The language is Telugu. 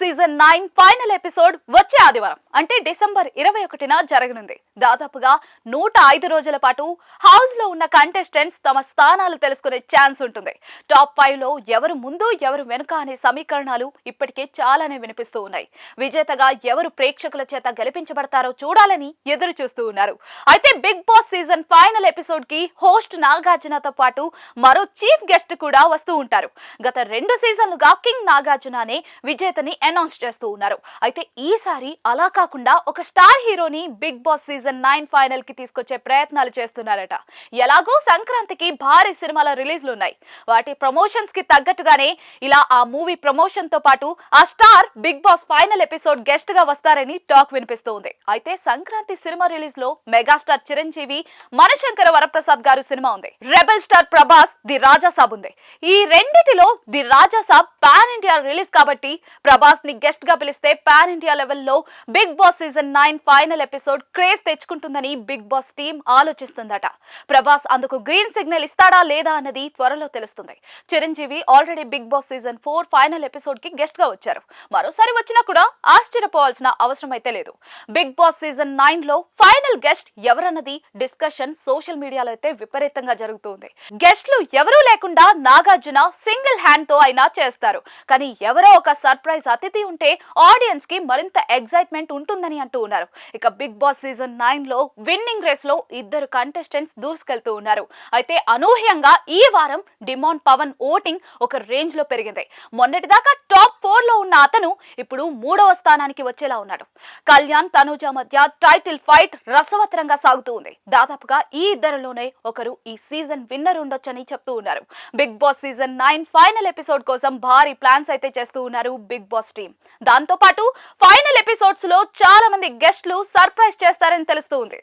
సీజన్ 9 ఫైనల్ ఎపిసోడ్ వచ్చే ఆదివారం అంటే డిసెంబర్ 21న జరగనుంది. దాదాపుగా 105 రోజుల పాటు హౌస్ లో ఉన్న కంటెస్టెంట్స్ తమ స్థానాలు తెలుసుకునే ఛాన్స్ ఉంటుంది. టాప్ 5 లో ఎవరు ముందు ఎవరు వెనుక అనే సమీకరణాలు ఇప్పటికే చాలానే వినిపిస్తూ ఉన్నాయి. విజేతగా ఎవరు ప్రేక్షకుల చేత గెలిపించబడతారో చూడాలని ఎదురు చూస్తూ ఉన్నారు. అయితే Bigg Boss season final episode కి హోస్ట్ నాగార్జునతో పాటు మరో చీఫ్ గెస్ట్ కూడా వస్తూ ఉంటారు. గత 2 సీజన్లుగా కింగ్ నాగార్జుననే విజేతని అనౌన్స్ చేస్తూ ఉన్నారు. అయితే ఈసారి అలా కాకుండా ఒక స్టార్ హీరోని బిగ్ బాస్ సీజన్ 9 ఫైనల్ కి తీసుకొచ్చే ప్రయత్నాలు చేస్తున్నారట. ఎలాగో సంక్రాంతికి భారీ సినిమాల రిలీజ్లు ఉన్నాయి. వాటి ప్రమోషన్స్ కి తగ్గట్టుగానే ఇలా ఆ మూవీ ప్రమోషన్ తో పాటు ఆ star Bigg Boss final episode guest గా వస్తారని టాక్ వినిపిస్తోంది. అయితే సంక్రాంతి సినిమా రిలీజ్ లో మెగాస్టార్ చిరంజీవి, మనశంకర వరప్రసాద్ గారు సినిమా ఉంది. Rebel star Prabhas the Raja Saab ఉంది. ఈ రెండిటిలో the Raja Saab pan India release కాబట్టి ప్రభాస్ ని గెస్ట్ గా పిలిస్తే పాన్ ఇండియా లెవెల్లో Bigg Boss season 9 final episode craze తెచ్చుకుంటుందని బిగ్ బాస్ టీం ఆలోచిస్తుందట. ప్రభాస్ అందుకు గ్రీన్ సిగ్నల్ ఇస్తాడా లేదా అన్నది త్వరలో తెలుస్తుంది. Chiranjeevi already Bigg Boss season 4 final episode కి గెస్ట్ గా వచ్చారు. మరోసారి వచ్చినా కూడా ఆశ్చర్యపోవాల్సిన అవసరం అయితే లేదు. బిగ్ బాస్ సీజన్ 9 లో ఫైనల్ గెస్ట్ ఎవరన్నది డిస్కషన్ సోషల్ మీడియాలో అయితే విపరీతంగా జరుగుతుంది. గెస్ట్లు ఎవరూ లేకుండా నాగార్జున సింగిల్ హ్యాండ్ తో అయినా చేస్తారు. కానీ ఎవరో ఒక సర్ప్రైజ్ అతిథి ఉంటే ఆడియన్స్ కి మరింత ఎక్సైట్మెంట్ ఉంటుందని అంటూ ఉన్నారు. ఇక బిగ్ బాస్ సీజన్ 9 లో విన్నింగ్ రేస్ లో ఇద్దరు కంటెస్టెంట్స్ దూసుకెళ్తూ ఉన్నారు. అయితే అనూహ్యంగా ఈ వారం డిమాండ్ పవన్ ఓటింగ్ ఒక రేంజ్ లో పెరిగింది. మొన్నటిదాకా టాప్ 4 లో ఉన్న అతను ఇప్పుడు 3వ స్థానానికి వచ్చేలా ఉన్నాడు. కళ్యాణ్, తనూజ మధ్య టైటిల్ ఫైట్ రసవత్తరంగా సాగుతూ ఉంది. దాదాపుగా ఈ ఇద్దరిలోనే ఒకరు ఈ సీజన్ విన్నర్ ఉండొచ్చని చెప్తూ ఉన్నారు. Bigg Boss season 9 final episode కోసం భారీ ప్లాన్స్ అయితే చేస్తూ ఉన్నారు బిగ్ బాస్ టీం. దాంతో పాటు ఫైనల్ ఎపిసోడ్స్ లో చాలా మంది గెస్ట్లు సర్ప్రైజ్ చేస్తారని తెలుస్తుంది.